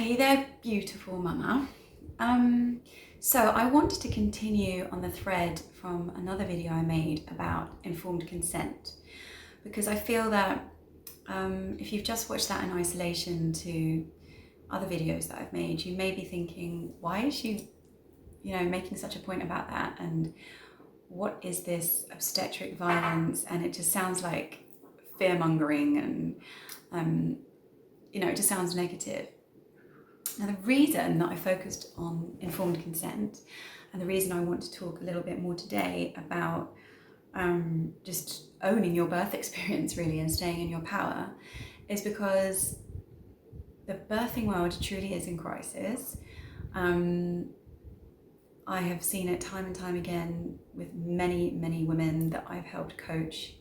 Hey there, beautiful mama. So I wanted to continue on the thread from another video I made about informed consent, because I feel that if you've just watched that in isolation to other videos that I've made, you may be thinking, why is she, making such a point about that? And what is this obstetric violence? And it just sounds like fear-mongering and, it just sounds negative. Now, the reason that I focused on informed consent and the reason I want to talk a little bit more today about just owning your birth experience really and staying in your power is because the birthing world truly is in crisis. I have seen it time and time again with many, many women that I've helped coach,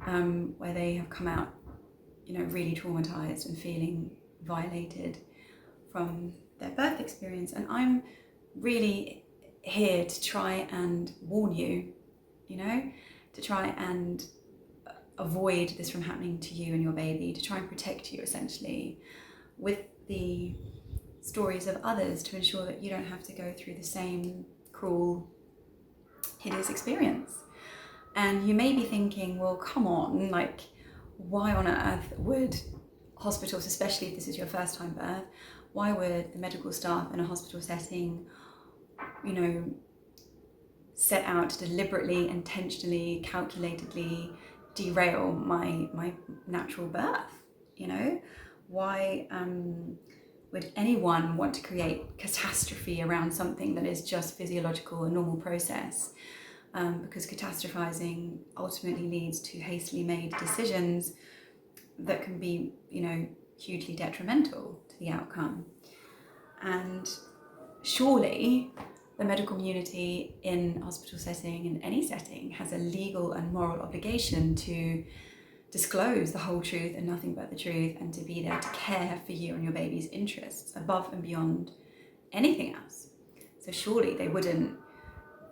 where they have come out, really traumatized and feeling violated from their birth experience. And I'm really here to try and warn you, to try and avoid this from happening to you and your baby, to try and protect you essentially with the stories of others, to ensure that you don't have to go through the same cruel, hideous experience. And you may be thinking, well, come on, why on earth would hospitals, especially if this is your first time birth, why would the medical staff in a hospital setting, set out to deliberately, intentionally, calculatedly derail my natural birth? Why would anyone want to create catastrophe around something that is just physiological, a normal process? Because catastrophizing ultimately leads to hastily made decisions that can be, hugely detrimental to the outcome. And surely the medical community in a hospital setting, in any setting, has a legal and moral obligation to disclose the whole truth and nothing but the truth, and to be there to care for you and your baby's interests above and beyond anything else. So surely they wouldn't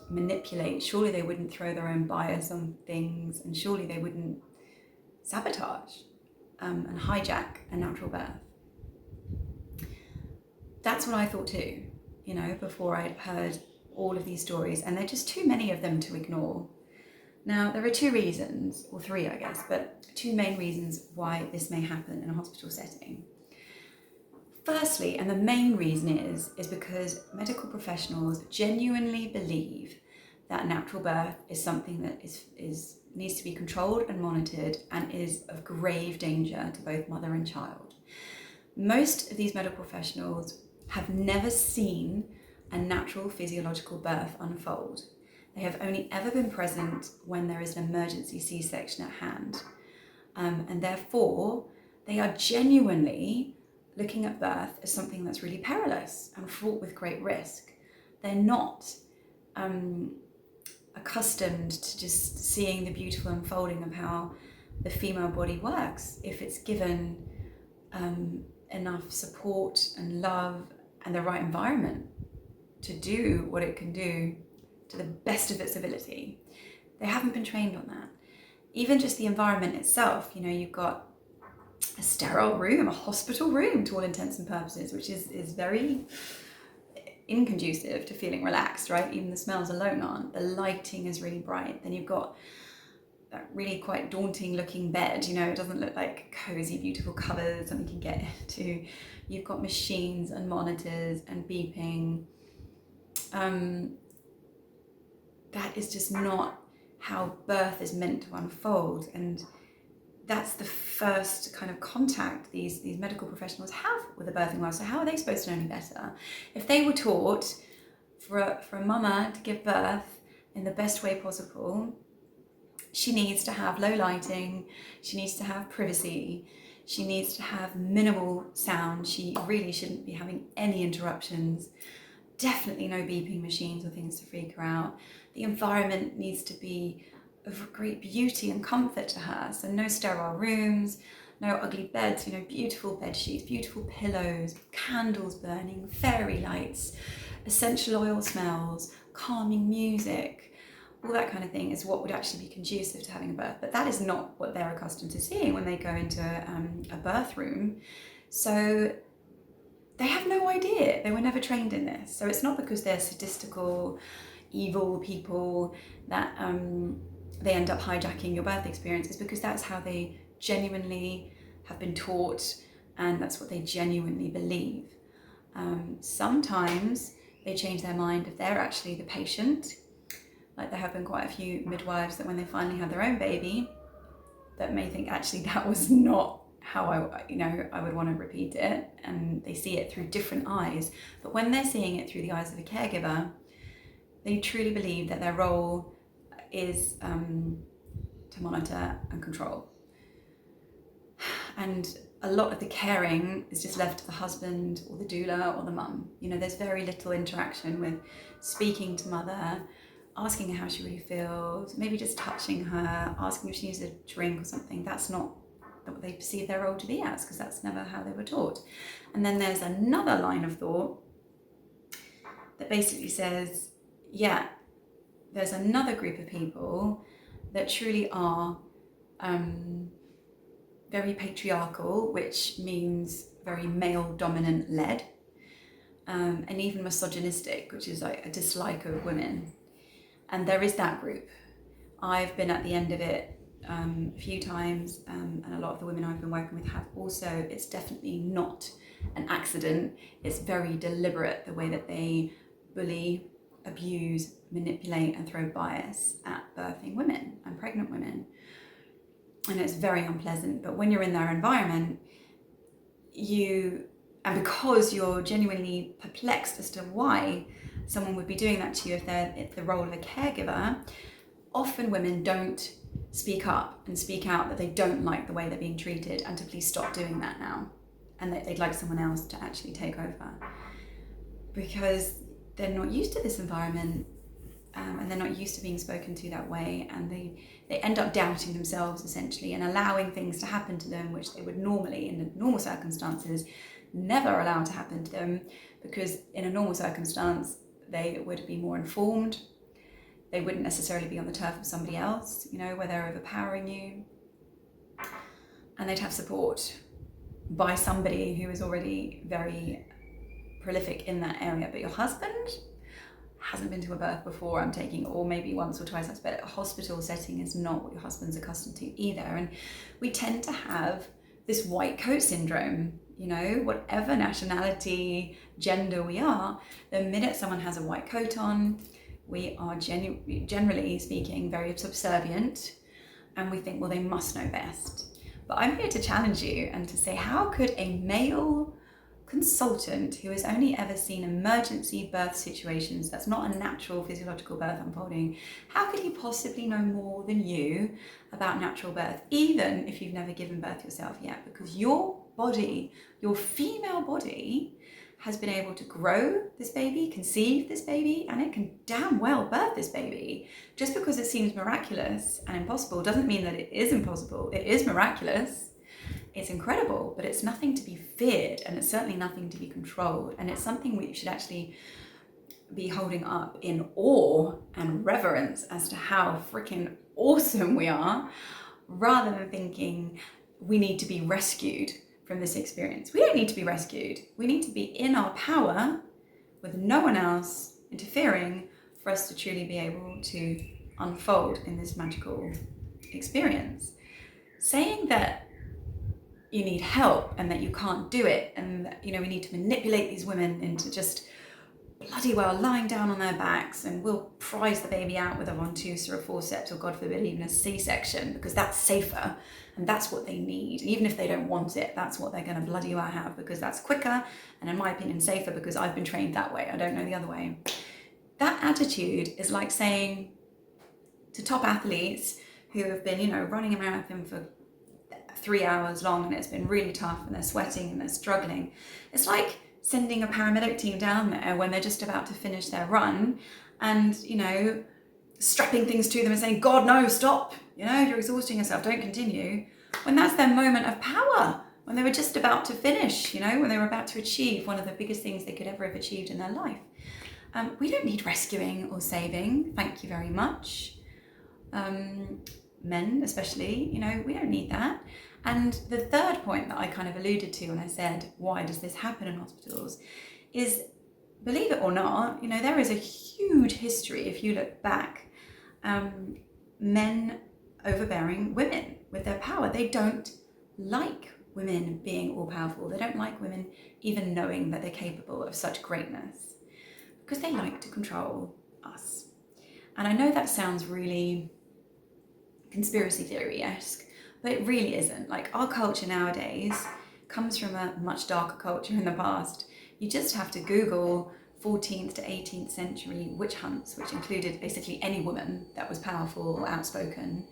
manipulate, surely they wouldn't throw their own bias on things, and surely they wouldn't sabotage and hijack a natural birth. That's what I thought too, before I'd heard all of these stories, and there are just too many of them to ignore. Now, there are two reasons, or three I guess, but two main reasons why this may happen in a hospital setting. Firstly, and the main reason is because medical professionals genuinely believe that natural birth is something that needs to be controlled and monitored and is of grave danger to both mother and child. Most of these medical professionals have never seen a natural physiological birth unfold. They have only ever been present when there is an emergency C-section at hand. And therefore, they are genuinely looking at birth as something that's really perilous and fraught with great risk. They're not accustomed to just seeing the beautiful unfolding of how the female body works if it's given enough support and love and the right environment to do what it can do to the best of its ability. They haven't been trained on that. Even just the environment itself, you've got a sterile room, a hospital room to all intents and purposes, which is very inconducive to feeling relaxed, right? Even the smells alone aren't. The lighting is really bright. Then you've got that really quite daunting looking bed, it doesn't look like cozy, beautiful covers that we can get into. You've got machines and monitors and beeping. That is just not how birth is meant to unfold. And that's the first kind of contact these medical professionals have with the birthing world. So how are they supposed to know any better? If they were taught for a mama to give birth in the best way possible, she needs to have low lighting, she needs to have privacy, she needs to have minimal sound, she really shouldn't be having any interruptions, definitely no beeping machines or things to freak her out. The environment needs to be of great beauty and comfort to her, so no sterile rooms, no ugly beds, beautiful bed sheets, beautiful pillows, candles burning, fairy lights, essential oil smells, calming music. All that kind of thing is what would actually be conducive to having a birth. But that is not what they're accustomed to seeing when they go into a birth room. So they have no idea. They were never trained in this. So it's not because they're sadistical, evil people that they end up hijacking your birth experience. It's because that's how they genuinely have been taught, and that's what they genuinely believe. Sometimes they change their mind if they're actually the patient. Like, there have been quite a few midwives that when they finally have their own baby, that may think actually that was not how I would want to repeat it, and they see it through different eyes. But when they're seeing it through the eyes of a caregiver, they truly believe that their role is to monitor and control. And a lot of the caring is just left to the husband or the doula or the mum. There's very little interaction with speaking to mother, asking her how she really feels, maybe just touching her, asking if she needs a drink or something. That's not what they perceive their role to be as, because that's never how they were taught. And then there's another line of thought that basically says, yeah, there's another group of people that truly are very patriarchal, which means very male dominant led, and even misogynistic, which is like a dislike of women. And there is that group. I've been at the end of it a few times, and a lot of the women I've been working with have also. It's definitely not an accident. It's very deliberate, the way that they bully, abuse, manipulate and throw bias at birthing women and pregnant women. And it's very unpleasant. But when you're in their environment, and because you're genuinely perplexed as to why someone would be doing that to you if they're the role of a caregiver, often women don't speak up and speak out that they don't like the way they're being treated, and to please stop doing that now, and that they'd like someone else to actually take over, because they're not used to this environment, and they're not used to being spoken to that way, and they end up doubting themselves essentially, and allowing things to happen to them which they would normally, in normal circumstances, never allow to happen to them, because in a normal circumstance they would be more informed. They wouldn't necessarily be on the turf of somebody else, where they're overpowering you. And they'd have support by somebody who is already very prolific in that area. But your husband hasn't been to a birth before, I'm taking, or maybe once or twice. But a hospital setting is not what your husband's accustomed to either. And we tend to have this white coat syndrome, whatever nationality, gender we are, the minute someone has a white coat on, we are generally speaking very subservient, and we think, well, they must know best. But I'm here to challenge you and to say, how could a male consultant who has only ever seen emergency birth situations, that's not a natural physiological birth unfolding, how could he possibly know more than you about natural birth, even if you've never given birth yourself yet? Because your body, your female body, has been able to grow this baby, conceive this baby, and it can damn well birth this baby. Just because it seems miraculous and impossible doesn't mean that it is impossible. It is miraculous, it's incredible, but it's nothing to be feared, and it's certainly nothing to be controlled. And it's something we should actually be holding up in awe and reverence as to how freaking awesome we are, rather than thinking we need to be rescued from this experience. We don't need to be rescued. We need to be in our power with no one else interfering for us to truly be able to unfold in this magical experience. Saying that you need help and that you can't do it, and that, we need to manipulate these women into just bloody well lying down on their backs, and we'll prize the baby out with a ventouse or a forceps, or God forbid even a C-section, because that's safer and that's what they need. And even if they don't want it, that's what they're going to bloody well have, because that's quicker and, in my opinion, safer, because I've been trained that way. I don't know the other way. That attitude is like saying to top athletes who have been, running a marathon for 3 hours long, and it's been really tough, and they're sweating and they're struggling. It's like sending a paramedic team down there when they're just about to finish their run, and strapping things to them and saying, God, no, stop, you're exhausting yourself, don't continue, when that's their moment of power, when they were just about to finish, when they were about to achieve one of the biggest things they could ever have achieved in their life. We don't need rescuing or saving, thank you very much. men especially, we don't need that. And the third point that I kind of alluded to when I said, why does this happen in hospitals, is, believe it or not, there is a huge history, if you look back, men overbearing women with their power. They don't like women being all powerful. They don't like women even knowing that they're capable of such greatness, because they like to control us. And I know that sounds really conspiracy theory-esque, but it really isn't. Like, our culture nowadays comes from a much darker culture in the past. You just have to Google 14th to 18th century witch hunts, which included basically any woman that was powerful or outspoken,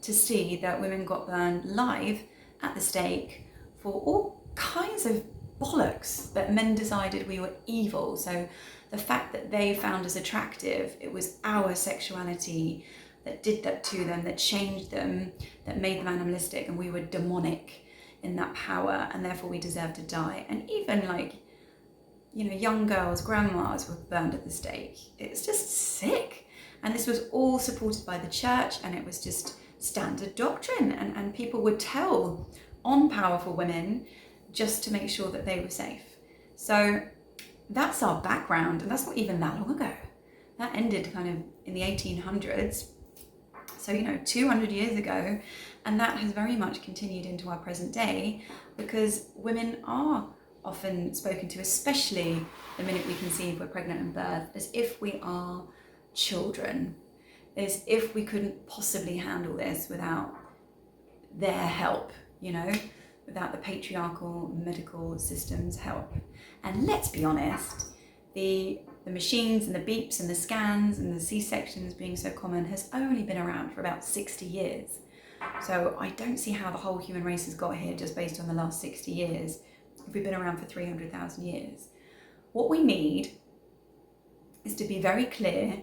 to see that women got burned live at the stake for all kinds of bollocks, that men decided we were evil. So the fact that they found us attractive, it was our sexuality that did that to them, that changed them, that made them animalistic, and we were demonic in that power, and therefore we deserved to die. And even young girls, grandmas were burned at the stake. It's just sick. And this was all supported by the church, and it was just standard doctrine. And people would tell on powerful women just to make sure that they were safe. So that's our background, and that's not even that long ago. That ended kind of in the 1800s. So, 200 years ago, and that has very much continued into our present day, because women are often spoken to, especially the minute we conceive, we're pregnant and birth, as if we are children, as if we couldn't possibly handle this without their help, without the patriarchal medical system's help. And let's be honest, the machines and the beeps and the scans and the C-sections being so common has only been around for about 60 years. So I don't see how the whole human race has got here just based on the last 60 years, if we've been around for 300,000 years. What we need is to be very clear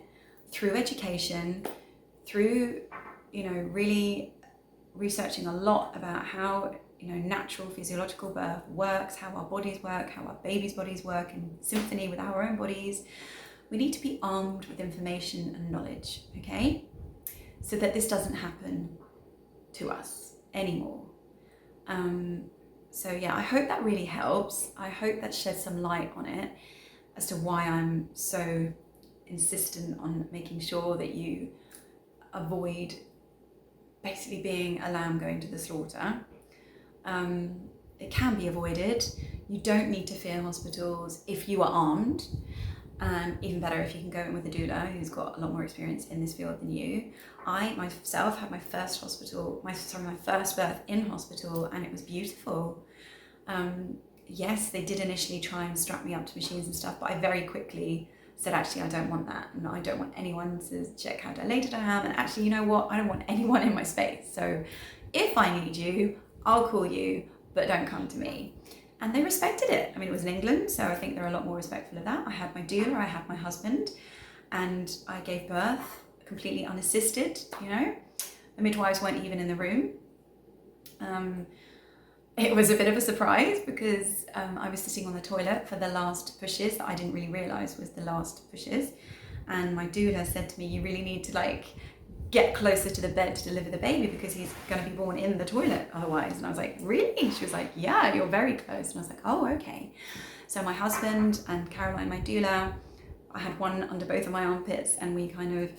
through education, through, really researching a lot about how, natural physiological birth works, how our bodies work, how our babies' bodies work in symphony with our own bodies. We need to be armed with information and knowledge, okay? So that this doesn't happen to us anymore. So yeah, I hope that really helps. I hope that sheds some light on it as to why I'm so insistent on making sure that you avoid basically being a lamb going to the slaughter. It can be avoided. You don't need to fear hospitals if you are armed. Even better if you can go in with a doula who's got a lot more experience in this field than you. I myself had my first birth in hospital, and it was beautiful. Yes, they did initially try and strap me up to machines and stuff, but I very quickly said, actually, I don't want that. And I don't want anyone to check how dilated I am. And actually, you know what? I don't want anyone in my space. So if I need you, I'll call you, but don't come to me. And they respected it. I mean, it was in England, so I think they're a lot more respectful of that. I had my doula, I had my husband, and I gave birth completely unassisted, The midwives weren't even in the room. It was a bit of a surprise because I was sitting on the toilet for the last pushes that I didn't really realise was the last pushes. And my doula said to me, you really need to get closer to the bed to deliver the baby because he's going to be born in the toilet otherwise. And I was like, really? She was like, yeah, you're very close. And I was like, oh, okay. So my husband and Caroline, my doula, I had one under both of my armpits, and we kind of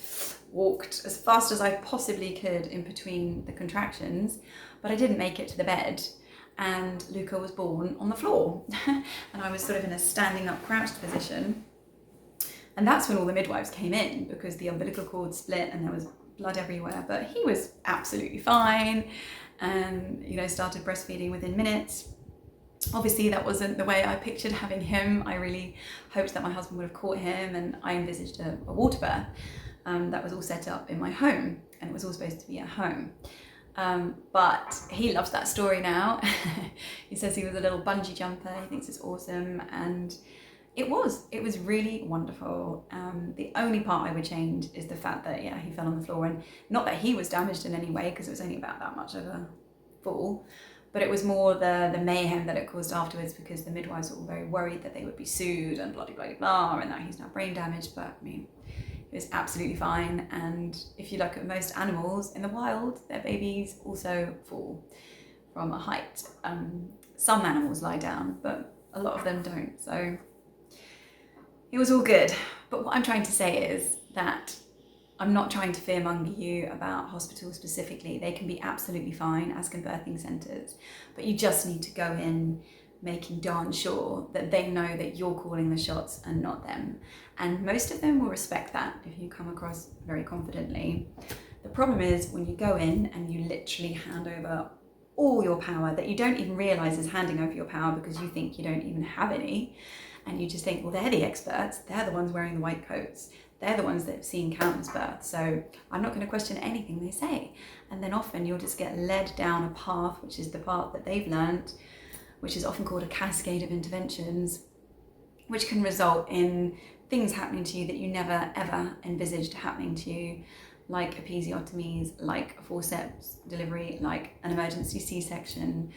walked as fast as I possibly could in between the contractions, but I didn't make it to the bed. And Luca was born on the floor. And I was sort of in a standing up crouched position. And that's when all the midwives came in, because the umbilical cord split and there was blood everywhere, but he was absolutely fine and started breastfeeding within minutes. Obviously that wasn't the way I pictured having him. I really hoped that my husband would have caught him, and I envisaged a water birth that was all set up in my home, and it was all supposed to be at home. But he loves that story now. He says he was a little bungee jumper, he thinks it's awesome, and it was really wonderful. The only part I would change is the fact that, he fell on the floor, and not that he was damaged in any way, because it was only about that much of a fall, but it was more the mayhem that it caused afterwards, because the midwives were all very worried that they would be sued and blah, blah, blah, blah, and that he's now brain damaged. But I mean, it was absolutely fine. And if you look at most animals in the wild, their babies also fall from a height. Some animals lie down, but a lot of them don't. So it was all good. But what I'm trying to say is that I'm not trying to fearmonger you about hospitals specifically. They can be absolutely fine, as can birthing centres, but you just need to go in making darn sure that they know that you're calling the shots and not them. And most of them will respect that if you come across very confidently. The problem is when you go in and you literally hand over all your power that you don't even realise is handing over your power because you think you don't even have any, and you just think, well, they're the experts, they're the ones wearing the white coats, they're the ones that have seen countless births, so I'm not going to question anything they say. And then often you'll just get led down a path, which is the path that they've learned, which is often called a cascade of interventions, which can result in things happening to you that you never ever envisaged happening to you, like episiotomies, like a forceps delivery, like an emergency C-section,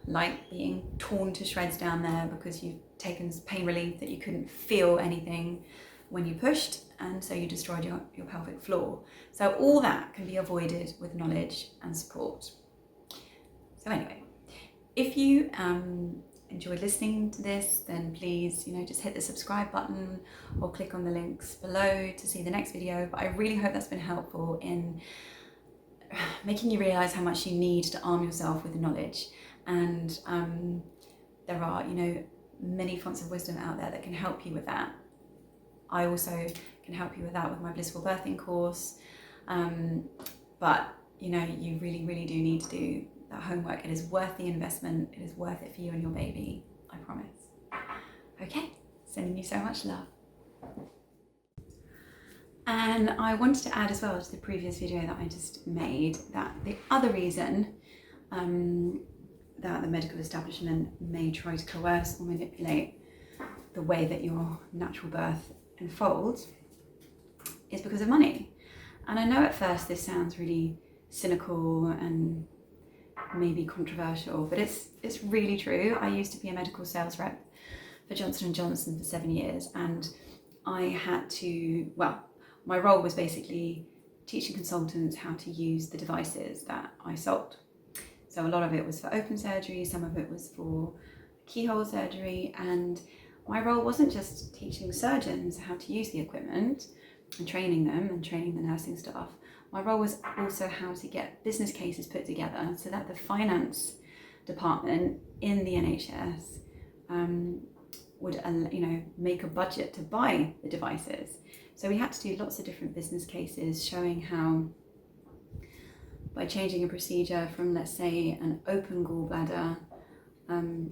like being torn to shreds down there because you've taken pain relief that you couldn't feel anything when you pushed, and so you destroyed your pelvic floor. So all that can be avoided with knowledge and support. So anyway, if you enjoyed listening to this, then please, just hit the subscribe button or click on the links below to see the next video. But I really hope that's been helpful in making you realise how much you need to arm yourself with knowledge. And there are, many fonts of wisdom out there that can help you with that. I also can help you with that with my Blissful Birthing course. But, you really, really do need to do that homework. It is worth the investment. It is worth it for you and your baby, I promise. Okay, sending you so much love. And I wanted to add as well to the previous video that I just made that the other reason that the medical establishment may try to coerce or manipulate the way that your natural birth unfolds is because of money. And I know at first this sounds really cynical and maybe controversial, but it's really true. I used to be a medical sales rep for Johnson & Johnson for 7 years, and I had to, my role was basically teaching consultants how to use the devices that I sold. So a lot of it was for open surgery, some of it was for keyhole surgery, and my role wasn't just teaching surgeons how to use the equipment and training them and training the nursing staff. My role was also how to get business cases put together so that the finance department in the NHS would make a budget to buy the devices. So we had to do lots of different business cases showing how by changing a procedure from, let's say, an open gallbladder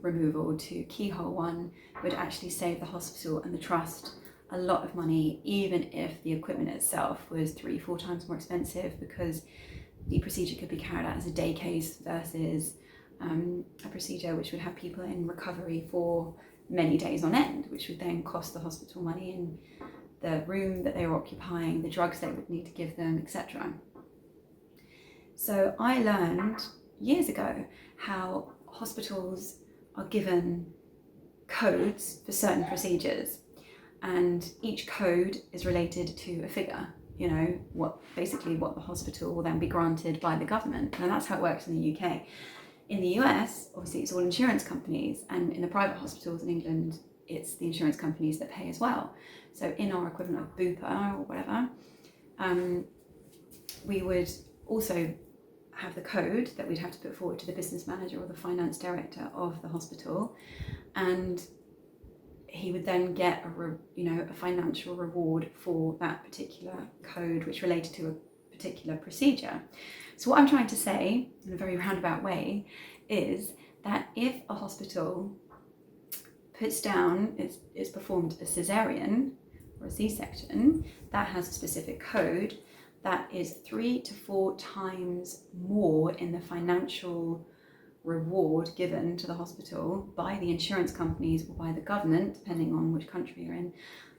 removal to keyhole one would actually save the hospital and the trust a lot of money, even if the equipment itself was 3-4 times more expensive, because the procedure could be carried out as a day case versus a procedure which would have people in recovery for many days on end, which would then cost the hospital money in the room that they were occupying, the drugs they would need to give them, etc. So I learned years ago how hospitals are given codes for certain procedures, and each code is related to a figure, what the hospital will then be granted by the government. And that's how it works in the UK. In the US, obviously it's all insurance companies, and in the private hospitals in England, it's the insurance companies that pay as well. So in our equivalent of Bupa or whatever, we would also have the code that we'd have to put forward to the business manager or the finance director of the hospital, and he would then get a financial reward for that particular code which related to a particular procedure. So what I'm trying to say in a very roundabout way is that if a hospital puts down, it's performed a cesarean or a C-section that has a specific code that is 3 to 4 times more in the financial reward given to the hospital by the insurance companies or by the government, depending on which country you're in,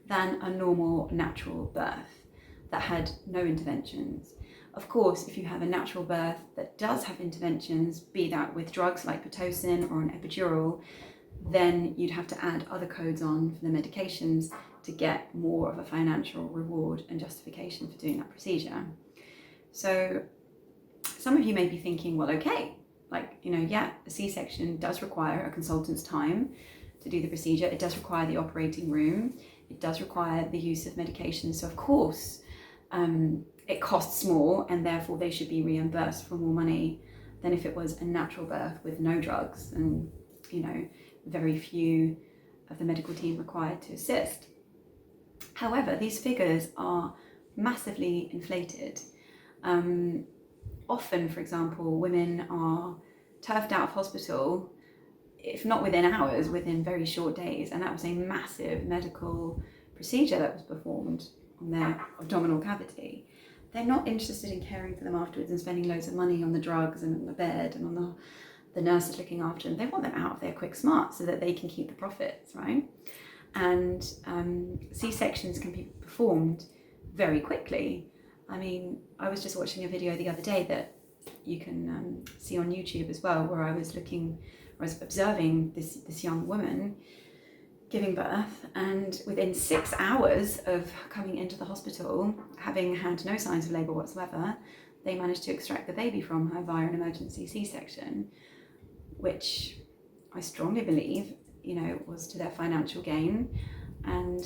than a normal natural birth that had no interventions. Of course, if you have a natural birth that does have interventions, be that with drugs like Pitocin or an epidural, then you'd have to add other codes on for the medications to get more of a financial reward and justification for doing that procedure. So some of you may be thinking, well, okay, like, you know, yeah, a C-section does require a consultant's time to do the procedure. It does require the operating room. It does require the use of medication. So of course, it costs more, and therefore they should be reimbursed for more money than if it was a natural birth with no drugs and, you know, very few of the medical team required to assist. However, these figures are massively inflated. Often, for example, women are turfed out of hospital, if not within hours, within very short days, and that was a massive medical procedure that was performed on their abdominal cavity. They're not interested in caring for them afterwards and spending loads of money on the drugs and on the bed and on the nurses looking after them. They want them out of there quick smart so that they can keep the profits, right? And C-sections can be performed very quickly. I mean, I was just watching a video the other day that you can see on YouTube as well, where I was observing this young woman giving birth, and within 6 hours of coming into the hospital, having had no signs of labour whatsoever, they managed to extract the baby from her via an emergency C-section, which I strongly believe, you know, was to their financial gain, and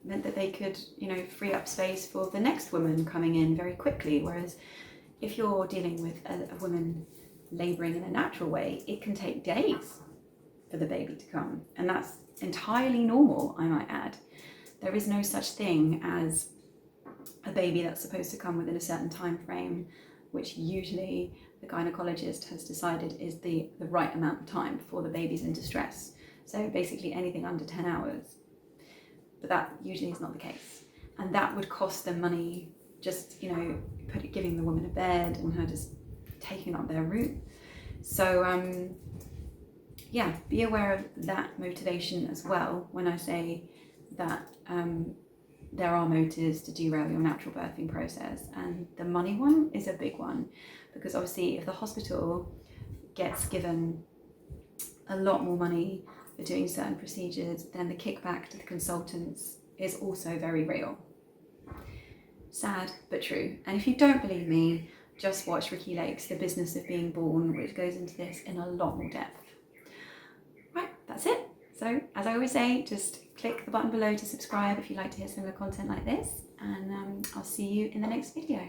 meant that they could, you know, free up space for the next woman coming in very quickly. Whereas if you're dealing with a woman labouring in a natural way, it can take days for the baby to come, and that's entirely normal, I might add. There is no such thing as a baby that's supposed to come within a certain time frame, which usually the gynecologist has decided is the right amount of time before the baby's in distress. So basically anything under 10 hours. But that usually is not the case. And that would cost them money, just, you know, giving the woman a bed and her just taking up their room. So yeah, be aware of that motivation as well when I say that there are motives to derail your natural birthing process, and the money one is a big one, because obviously if the hospital gets given a lot more money for doing certain procedures, then the kickback to the consultants is also very real. Sad but true. And if you don't believe me, just watch Ricki Lake's The Business of Being Born, which goes into this in a lot more depth. Right, that's it. So as I always say, just click the button below to subscribe if you'd like to hear similar content like this, and I'll see you in the next video.